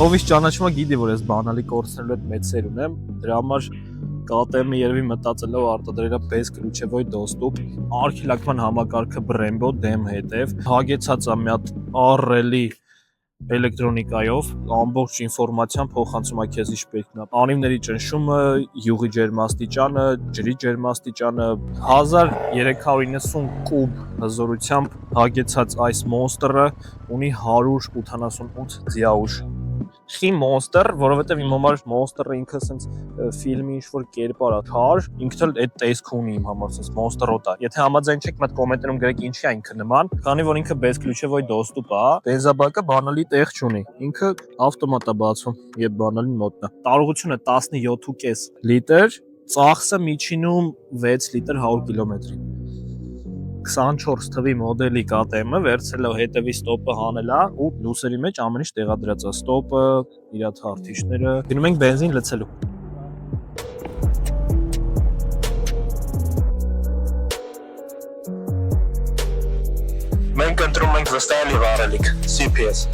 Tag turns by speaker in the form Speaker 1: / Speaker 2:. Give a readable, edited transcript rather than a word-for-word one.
Speaker 1: Ովից ճանաչում է գիտի, որ ես բանալի կորցնելու հետ մեծ սեր ունեմ, դրա համար KTM-ը երևի մտածել է արտադրել է без ключевой достуp, արքիլակման համակարգը Brembo դեմ հետև, հագեցած է մի հատ առելի էլեկտրոնիկայով, ամբողջ ինֆորմացիան փոխանցում է քեզ ինչ պետք է։ Անիվների ճնշումը, յուղի ջերմաստիճանը, ջրի ջերմաստիճանը, 1390 կուբ հզորությամբ հագեցած այս Monster-ը ունի 188 ձիաուժ։ Խի Monster, որովհետև իմ համար Monster-ը ինքը սենց ֆիլմի ինչ-որ կերպար է, չար, ինքն էլ այդ տեսքը ունի իմ համար, սենց Monster-օտ է։ Եթե համաձայն չեք, մտ կոմենտներում գրեք ինչի է ինքը նման, քանի որ ինքը без ключевой достуp է, բենզաբակը բանալի տեղ չունի։ Ինքը ավտոմատ է բացվում, երբ բանալին մոտնա։ Տարողությունը 17.5 լիտր, ծախսը միջինում 6 լիտր 100 կիլոմետրի։ 24 թվի մոդելի KTM-ը վերցրել է հետևի ստոպը հանել է ու լուսերի մեջ ամեն ինչ տեղադրած է, ստոպը, իր թարթիչները։ Գնում ենք բենզին լցելու։ Մենք ընտրում ենք վստահելի վառելիք, CPS։